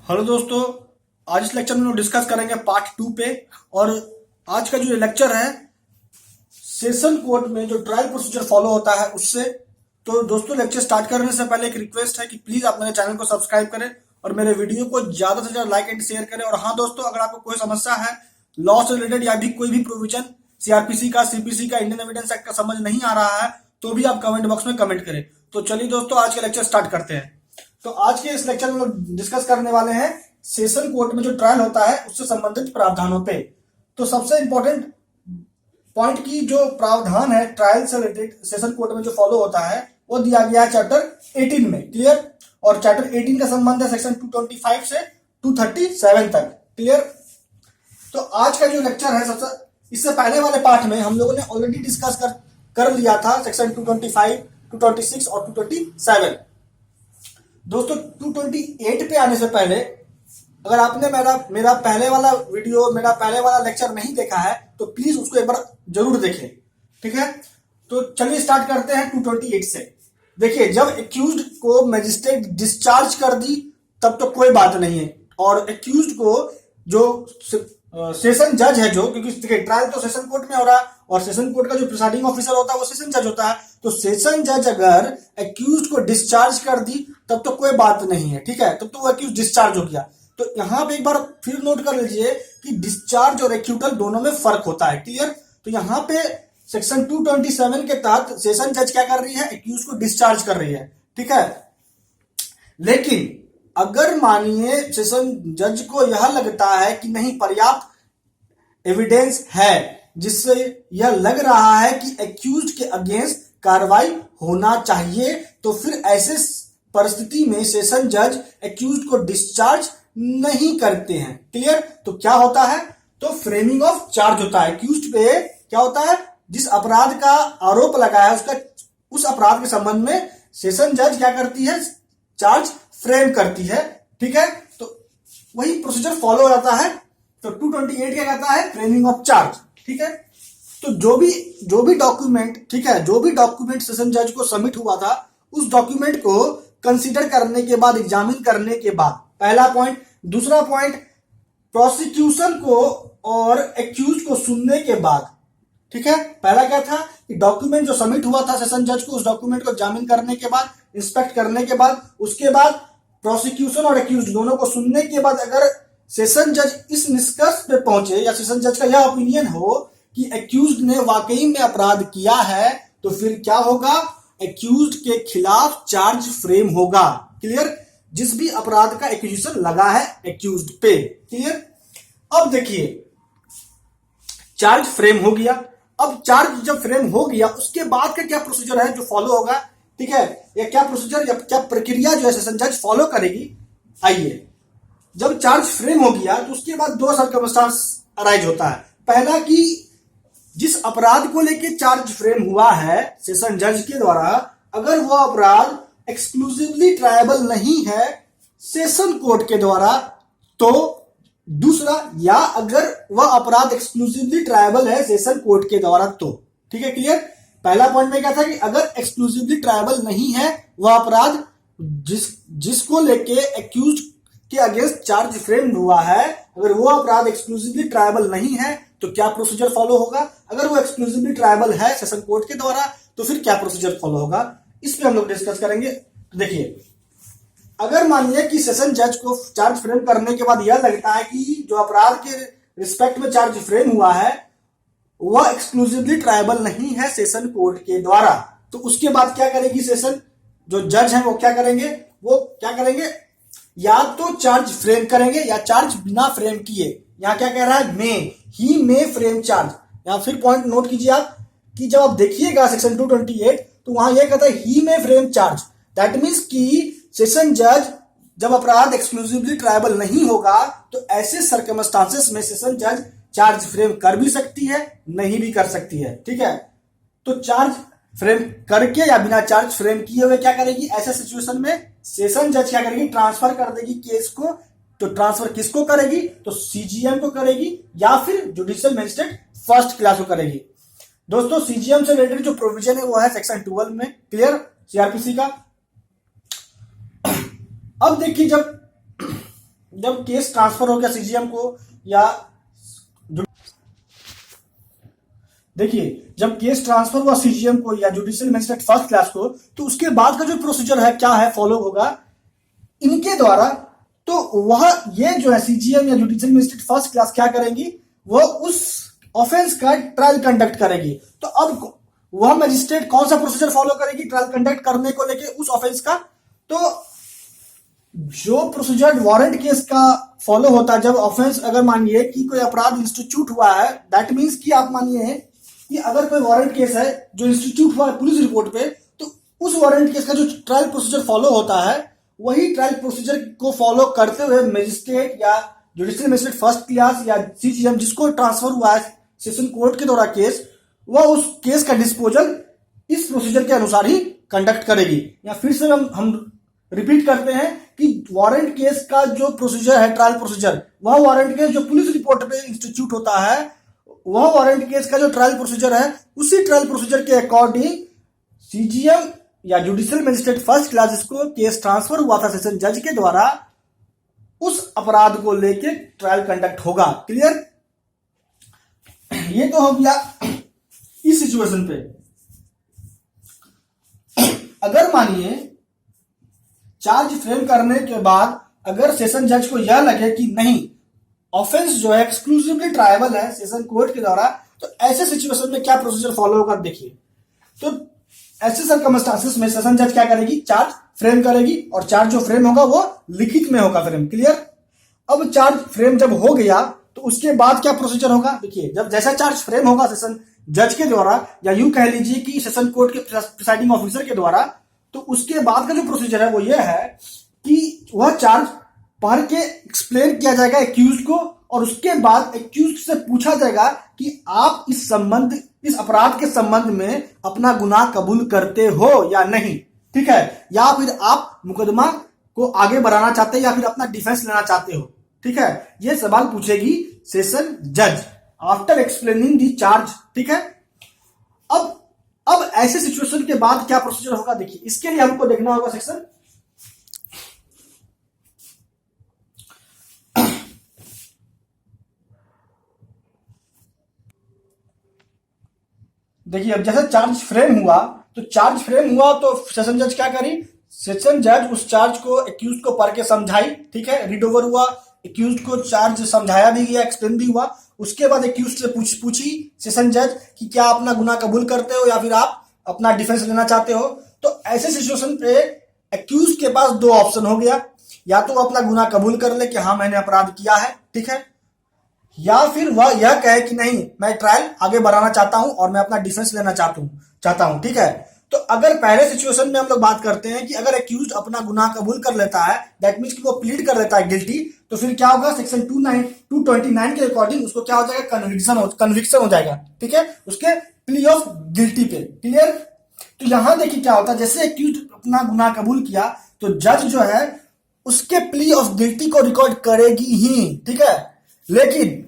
Hello दोस्तों, आज इस लेक्चर में हम डिस्कस करेंगे पार्ट 2 पे। और आज का जो लेक्चर है सेशन कोर्ट में जो ट्रायल प्रोसीजर फॉलो होता है उससे। तो दोस्तों, लेक्चर स्टार्ट करने से पहले एक रिक्वेस्ट है कि प्लीज आप मेरे चैनल को सब्सक्राइब करें और मेरे वीडियो को ज्यादा से ज्यादा लाइक एंड शेयर करें। और हाँ दोस्तों, अगर आपको कोई समस्या है लॉ से रिलेटेड या भी कोई भी प्रोविजन सीआरपीसी का, सीपीसी का, इंडियन एविडेंस एक्ट का समझ नहीं आ रहा है तो भी आप कमेंट बॉक्स में कमेंट करें। तो चलिए दोस्तों, आज का लेक्चर स्टार्ट करते हैं। तो आज के इस लेक्चर में हम डिस्कस करने वाले हैं सेशन कोर्ट में जो ट्रायल होता है उससे संबंधित प्रावधानों पे। तो सबसे इंपॉर्टेंट पॉइंट की जो प्रावधान है ट्रायल से रिलेटेड सेशन कोर्ट में जो फॉलो होता है वो दिया गया है चैप्टर 18 में। क्लियर? और चैप्टर 18 का संबंध है सेक्शन 225 से 237 तक। क्लियर? तो आज का जो लेक्चर है सबसे इससे पहले वाले पार्ट में हम लोगों ने ऑलरेडी डिस्कस कर लिया था सेक्शन 225, 226 और 227। दोस्तों, 228 पे आने से पहले अगर आपने मेरा पहले वाला वीडियो, मेरा पहले वाला लेक्चर नहीं देखा है तो प्लीज उसको एक बार जरूर देखें। ठीक है? तो चलिए स्टार्ट करते हैं 228 से। देखिए, जब एक्यूज्ड को मजिस्ट्रेट डिस्चार्ज कर दी तब तो कोई बात नहीं है, और एक्यूज्ड को जो सेशन जज है, जो क्योंकि देखिए ट्रायल तो सेशन कोर्ट में हो रहा है और सेशन कोर्ट का जो प्रिसाइडिंग ऑफिसर होता है वो सेशन जज होता है। तो सेशन जज अगर एक्यूज्ड को डिस्चार्ज कर दी तब तो कोई बात नहीं है। ठीक है? तब तो वो एक्यूज डिस्चार्ज हो गया। तो यहां पे एक बार फिर नोट कर लीजिए कि डिस्चार्ज और एक्यूटल दोनों में फर्क होता है। क्लियर? तो यहां पे सेक्शन 227 के तहत सेशन जज क्या कर रही है, एक्यूज को डिस्चार्ज कर रही है। ठीक है? लेकिन अगर मानिए सेशन जज को यह लगता है कि नहीं, पर्याप्त एविडेंस है जिससे यह लग रहा है कि एक्यूज के अगेंस्ट कार्रवाई होना चाहिए, तो फिर ऐसे परिस्थिति में सेशन जज एक्यूज को डिस्चार्ज नहीं करते हैं। क्लियर? तो क्या होता है, तो फ्रेमिंग ऑफ चार्ज होता है। एक्यूज्ड पे क्या होता है, जिस अपराध का आरोप लगाया है उस अपराध के संबंध में सेशन जज क्या करती है, चार्ज फ्रेम करती है। ठीक है? तो वही प्रोसीजर फॉलो हो जाता है। तो 228 क्या कहता है, फ्रेमिंग ऑफ चार्ज। ठीक है? तो जो भी डॉक्यूमेंट, ठीक है, जो भी डॉक्यूमेंट सेशन जज को सबमिट हुआ था उस डॉक्यूमेंट को कंसीडर करने के बाद, एग्जामिन करने के बाद, पहला पॉइंट। दूसरा पॉइंट, प्रोसिक्यूशन को और एक्यूज को सुनने के बाद। ठीक है? पहला क्या था कि डॉक्यूमेंट जो सबमिट हुआ था सेशन जज को, उस डॉक्यूमेंट को एग्जामिन करने के बाद, इंस्पेक्ट करने के बाद, उसके बाद प्रोसिक्यूशन और एक्यूज दोनों को सुनने के बाद अगर सेशन जज इस निष्कर्ष पे पहुंचे या सेशन जज का यह ओपिनियन हो कि एक्यूज ने वाकई में अपराध किया है, तो फिर क्या होगा, एक्यूज्ड के खिलाफ चार्ज फ्रेम होगा। क्लियर? जिस भी अपराध का एक्यूजिशन लगा है एक्यूज्ड पे। क्लियर? अब देखिए, चार्ज फ्रेम हो गया। अब चार्ज जब फ्रेम हो गया उसके बाद का क्या प्रोसीजर है जो फॉलो होगा। ठीक है? या क्या प्रोसीजर या क्या प्रक्रिया जो है सेशन जज फॉलो करेगी। आइए, जब चार्ज फ्रेम हो गया तो उसके बाद दो सर्कमस्टांस अराइज होता है। पहला कि जिस अपराध को लेकर चार्ज फ्रेम हुआ है सेशन जज के द्वारा, अगर वो अपराध एक्सक्लूसिवली ट्रायबल नहीं है सेशन कोर्ट के द्वारा, तो दूसरा, या अगर वह अपराध एक्सक्लूसिवली ट्रायबल है सेशन कोर्ट के द्वारा तो। ठीक है? क्लियर? पहला पॉइंट में क्या था कि अगर एक्सक्लूसिवली ट्रायबल नहीं है वह अपराध जिसको लेके एक्यूज के अगेंस्ट चार्ज फ्रेम हुआ है, अगर वो अपराध एक्सक्लूसिवली ट्रायबल नहीं है तो क्या प्रोसीजर फॉलो होगा। अगर वो एक्सक्लूसिवली ट्रायबल है सेशन कोर्ट के द्वारा तो फिर क्या प्रोसीजर फॉलो होगा, इस पे हम लोग डिस्कस करेंगे। तो देखिए, अगर मानिए कि सेशन जज को चार्ज फ्रेम करने के बाद यह लगता है कि जो अपराध के रिस्पेक्ट में चार्ज फ्रेम हुआ है वह एक्सक्लूसिवली ट्रायबल नहीं है सेशन कोर्ट के द्वारा, तो उसके बाद क्या करेगी सेशन जो जज है, वो क्या करेंगे, या तो चार्ज फ्रेम करेंगे या चार्ज बिना फ्रेम किए। यहां क्या कह रहा है, ही मे फ्रेम चार्ज। यहां फिर पॉइंट नोट कीजिए आप कि जब आप देखिएगा सेक्शन 228 तो वहां यह कहता है ही मे फ्रेम चार्ज। दैट मीन्स कि सेशन जज जब अपराध एक्सक्लूसिवली ट्रायबल नहीं होगा तो ऐसे सर्कमस्टांसेस में सेशन जज चार्ज फ्रेम कर भी सकती है, नहीं भी कर सकती है। ठीक है? तो चार्ज फ्रेम करके या बिना चार्ज फ्रेम किए हुए क्या करेगी, ऐसे सिचुएशन में सेशन जज क्या करेगी, ट्रांसफर कर देगी केस को। तो ट्रांसफर किसको करेगी, तो सीजीएम को करेगी या फिर जुडिशियल मजिस्ट्रेट फर्स्ट क्लास को करेगी। दोस्तों, सीजीएम से रिलेटेड जो प्रोविजन है वो है सेक्शन 12 में। क्लियर? सीआरपीसी का। अब देखिए, जब जब केस ट्रांसफर हो गया सीजीएम को या देखिए, जब केस ट्रांसफर हुआ सीजीएम को या जुडिशियल मजिस्ट्रेट फर्स्ट क्लास को, तो उसके बाद का जो प्रोसीजर है क्या है फॉलो होगा इनके द्वारा। तो वह ये जो है सीजीएम या जुडिशियल मजिस्ट्रेट फर्स्ट क्लास क्या करेंगी, वह उस ऑफेंस का ट्रायल कंडक्ट करेगी। तो अब वह मजिस्ट्रेट कौन सा प्रोसीजर फॉलो करेगी ट्रायल कंडक्ट करने को लेके उस ऑफेंस का, तो जो प्रोसीजर वारंट केस का फॉलो होता है जब ऑफेंस अगर मानिए कि कोई अपराध इंस्टीट्यूट हुआ है, दैट मीन्स कि आप मानिए कि अगर कोई वारंट केस है जो इंस्टीट्यूट हुआ है पुलिस रिपोर्ट पे, तो उस वारंट केस का जो ट्रायल प्रोसीजर फॉलो होता है वही ट्रायल प्रोसीजर को फॉलो करते हुए मजिस्ट्रेट या जुडिशियल मजिस्ट्रेट फर्स्ट क्लास या सीजीएम जिसको ट्रांसफर हुआ है सेशन कोर्ट के द्वारा केस, वह उस केस का डिस्पोजल इस प्रोसीजर के अनुसार ही कंडक्ट करेगी। या फिर से हम रिपीट करते हैं कि वारंट केस का जो प्रोसीजर है ट्रायल प्रोसीजर, वह वारंट केस जो पुलिस रिपोर्ट पे इंस्टीट्यूट होता है, वह वारंट केस का जो ट्रायल प्रोसीजर है उसी ट्रायल प्रोसीजर के अकॉर्डिंग सीजीएम या जुडिशियल मजिस्ट्रेट फर्स्ट क्लास जिसको केस ट्रांसफर हुआ था सेशन जज के द्वारा, उस अपराध को लेके ट्रायल कंडक्ट होगा। क्लियर? ये तो हो गया इस सिचुएशन पे। अगर मानिए चार्ज फ्रेम करने के बाद अगर सेशन जज को यह लगे कि नहीं ऑफेंस जो है एक्सक्लूसिवली ट्रायबल है सेशन कोर्ट के द्वारा, तो ऐसे सिचुएशन में क्या प्रोसीजर फॉलो होगा देखिए। तो ऐसे सर्कमस्टांसेस में सेशन जज क्या करेगी, चार्ज फ्रेम करेगी और चार्ज जो फ्रेम होगा वो लिखित में होगा फ्रेम। क्लियर? अब चार्ज फ्रेम जब हो गया तो उसके बाद क्या प्रोसीजर होगा देखिए। जब जैसा चार्ज फ्रेम होगा सेशन जज के द्वारा या यूं कह लीजिए कि सेशन कोर्ट के प्रिसाइडिंग ऑफिसर के द्वारा, तो उसके बाद का जो प्रोसीजर है वो ये है कि वह चार्ज पढ़ के एक्सप्लेन किया जाएगा एक्यूज को और उसके बाद एक्यूज से पूछा जाएगा कि आप इस अपराध के संबंध में अपना गुनाह कबूल करते हो या नहीं। ठीक है? या फिर आप मुकदमा को आगे बढ़ाना चाहते हैं या फिर अपना डिफेंस लेना चाहते हो। ठीक है? ये सवाल पूछेगी सेशन जज आफ्टर एक्सप्लेनिंग दी चार्ज। ठीक है? अब ऐसे सिचुएशन के बाद क्या प्रोसीजर होगा देखिए। इसके लिए हमको देखना होगा सेक्शन देखिए। अब जैसे चार्ज फ्रेम हुआ तो सेशन जज क्या करी, सेशन जज उस चार्ज को एक्यूज को पढ़ के समझाई। ठीक है? रीड ओवर हुआ, एक्यूज को चार्ज समझाया भी गया, एक्सप्लेन भी हुआ। उसके बाद एक्यूज से पूछी सेशन जज कि क्या अपना गुनाह कबूल करते हो या फिर आप अपना डिफेंस लेना चाहते हो। तो ऐसे सिचुएशन पे एक्यूज के पास दो ऑप्शन हो गया, या तो अपना गुनाह कबूल कर ले कि हाँ मैंने अपराध किया है। ठीक है? या फिर वह यह कहे कि नहीं मैं ट्रायल आगे बढ़ाना चाहता हूं और मैं अपना डिफेंस लेना चाहता हूं। ठीक है? तो अगर पहले सिचुएशन में हम लोग बात करते हैं कि अगर एक्यूज अपना गुनाह कबूल कर लेता है, दैट मीन्स कि वो प्लीड कर लेता है गिल्टी, तो फिर क्या होगा सेक्शन 229 के अकॉर्डिंग उसको क्या हो जाएगा, कन्विक्शन हो जाएगा। ठीक है? उसके प्ली ऑफ गिल्टी पे। क्लियर? तो यहां देखिए क्या होता है, जैसे एक्यूज अपना गुनाह कबूल किया तो जज जो है उसके प्ली ऑफ गिल्टी को रिकॉर्ड करेगी ही। ठीक है? लेकिन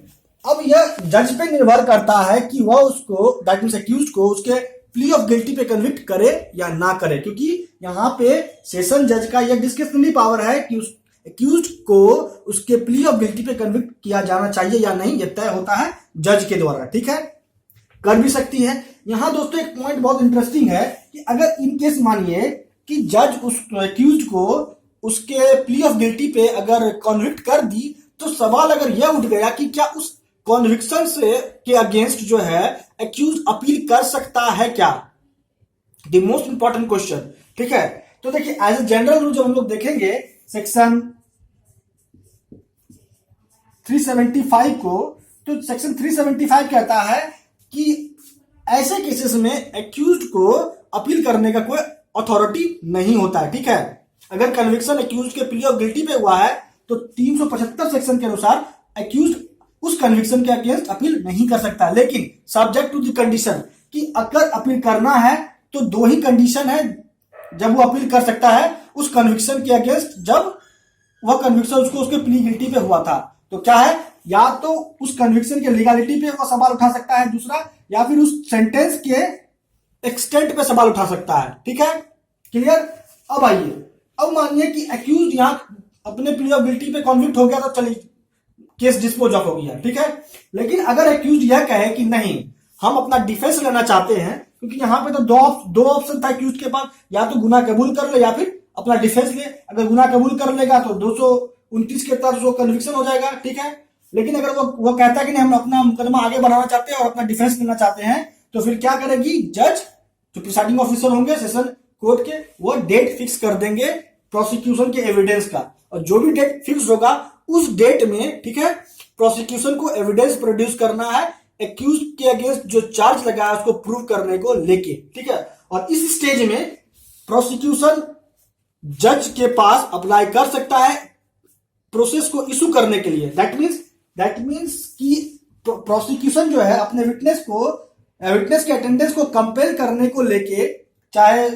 अब यह जज पे निर्भर करता है कि वह उसको दैट मींस एक्यूज को उसके प्ली ऑफ गिल्टी पे कन्विक्ट करे या ना करे, क्योंकि यहां पे सेशन जज का यह डिस्क्रिशनरी पावर है कि उस एक्यूज को उसके प्ली ऑफ गिल्टी पे कन्विक्ट किया जाना चाहिए या नहीं, यह तय होता है जज के द्वारा। ठीक है? कर भी सकती है। यहां दोस्तों एक पॉइंट बहुत इंटरेस्टिंग है कि अगर इन केस मानिए कि जज उस एक्यूज को उसके प्ली ऑफ गिल्टी पे अगर कन्विक्ट कर दी, तो सवाल अगर यह उठ गया कि क्या उस कॉन्विक्शन से के अगेंस्ट जो है एक्यूज अपील कर सकता है क्या, द मोस्ट इंपॉर्टेंट क्वेश्चन। ठीक है? तो देखिए एज ए जनरल रूल जब हम लोग देखेंगे सेक्शन 375 को, तो सेक्शन 375 कहता है कि ऐसे केसेस में एक्यूज को अपील करने का कोई अथॉरिटी नहीं होता है। ठीक है? अगर कन्विक्शन एक्यूज के प्ली ऑफ गिल्टी पे हुआ है तो 375 सेक्शन के अनुसार एक्यूज उस कन्विक्शन के अगेंस्ट अपील नहीं कर सकता। लेकिन सब्जेक्ट टू द कंडीशन कि अगर अपील करना है तो दो ही कंडीशन है जब वो अपील कर सकता है उस कन्विक्शन के अगेंस्ट, जब वह कन्विक्शन उसको उसके प्ली गिल्टी पे हुआ था। तो क्या है, या तो उस कन्विक्शन के लीगलिटी पे वो सवाल उठा सकता है दूसरा, या फिर उस सेंटेंस के एक्सटेंट पे सवाल उठा सकता है। ठीक है? क्लियर? अब आइए, अब मानिए कि एक्यूज यहां अपने प्ली ऑफ गिल्टी पे कॉन्विक्ट हो गया तो चलिए केस डिस्पोज ऑफ हो गया, ठीक है। लेकिन अगर एक्यूज यह कहे कि नहीं हम अपना डिफेंस लेना चाहते हैं, क्योंकि यहाँ पे तो दो ऑप्शन था एक्यूज के पास, या तो गुनाह कबूल कर ले या फिर अपना डिफेंस ले। अगर गुनाह कबूल कर लेगा तो 229 के तहत उसको कन्विक्शन हो जाएगा, ठीक है। लेकिन अगर वो कहता है कि नहीं हम अपना मुकदमा आगे बढ़ाना चाहते हैं और अपना डिफेंस लेना चाहते हैं, तो फिर क्या करेगी जज, जो प्रिसाइडिंग ऑफिसर होंगे सेशन कोर्ट के, वो डेट फिक्स कर देंगे प्रोसिक्यूशन के एविडेंस का। और जो भी डेट फिक्स होगा उस डेट में, ठीक है, प्रोसिक्यूशन को एविडेंस प्रोड्यूस करना है एक्यूज के अगेंस्ट जो चार्ज लगा है उसको प्रूव करने को लेके, ठीक है। और इस स्टेज में प्रोसिक्यूशन जज के पास अप्लाई कर सकता है प्रोसेस को इशू करने के लिए। दैट मीन्स कि प्रोसिक्यूशन जो है अपने विटनेस के अटेंडेंस को कंपेल करने को लेके, चाहे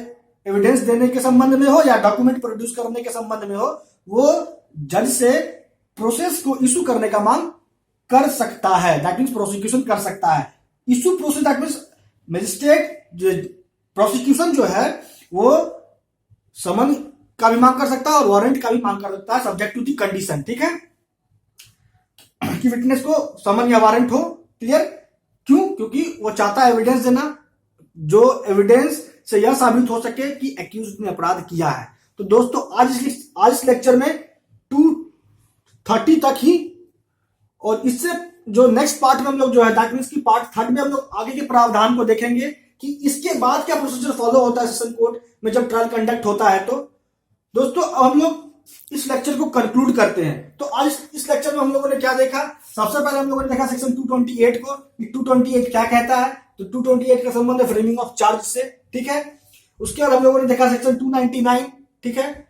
एविडेंस देने के संबंध में हो या डॉक्यूमेंट प्रोड्यूस करने के संबंध में हो, वो जज से प्रोसेस को इशू करने का मांग कर सकता है। दैट मीन्स प्रोसिक्यूशन कर सकता है issue process. That means magistrate prosecution जो है वो समन का भी मांग कर सकता है और वारंट का भी मांग कर सकता है, सब्जेक्ट टू दी कंडीशन, ठीक है, कि विटनेस को समन या वारंट हो। क्लियर? क्यों? क्योंकि वो चाहता है एविडेंस देना, जो एविडेंस से यह साबित हो सके कि एक्यूज ने अपराध किया है। तो दोस्तों आज इस लेक्चर में 230 तक ही, और इससे जो नेक्स्ट पार्ट में हम लोग जो है दैट मींस की पार्ट 3 में हम लोग आगे के प्रावधान को देखेंगे कि इसके बाद क्या प्रोसीजर फॉलो होता है सेशन कोर्ट में जब ट्रायल कंडक्ट होता है। तो दोस्तों हम लोग इस लेक्चर को कंक्लूड करते हैं। तो आज इस लेक्चर में हम लोगों ने क्या देखा? सबसे पहले हम लोगों ने देखा सेक्शन 228 को, 228 क्या कहता है। तो 228 का संबंध है फ्रेमिंग ऑफ चार्ज से, ठीक है। उसके बाद हम लोगों ने देखा सेक्शन 299, ठीक है।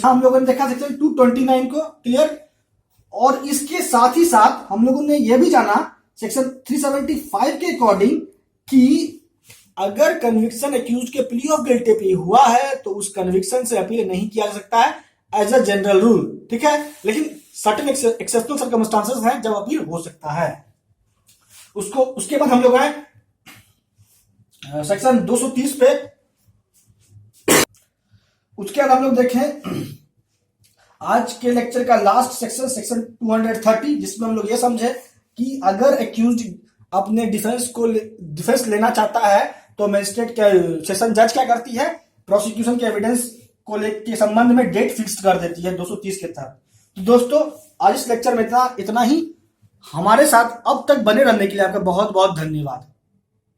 हम लोगों ने देखा सेक्शन 229 को, क्लियर। और इसके साथ ही साथ हम लोगों ने यह भी जाना सेक्शन 375 के अकॉर्डिंग कि अगर कन्विक्शन एक्यूज के प्ली ऑफ गिल्टी पे हुआ है तो उस कन्विक्शन से अपील नहीं किया जा सकता है एज अ जनरल रूल, ठीक है। लेकिन सर्टेन एक्सेप्शनल सर्कमस्टांसेस हैं जब अपील हो सकता है। उसके बाद हम लोग आए सेक्शन 230 पे। उसके बाद हम लोग देखें आज के लेक्चर का लास्ट सेक्शन 230, जिसमें हम लोग ये समझे कि अगर एक्यूज अपने डिफेंस लेना चाहता है तो मजिस्ट्रेट सेशन जज क्या करती है, प्रोसिक्यूशन के एविडेंस को के संबंध में डेट फिक्स कर देती है 230 के तहत। तो दोस्तों आज इस लेक्चर में इतना ही। हमारे साथ अब तक बने रहने के लिए आपका बहुत बहुत धन्यवाद।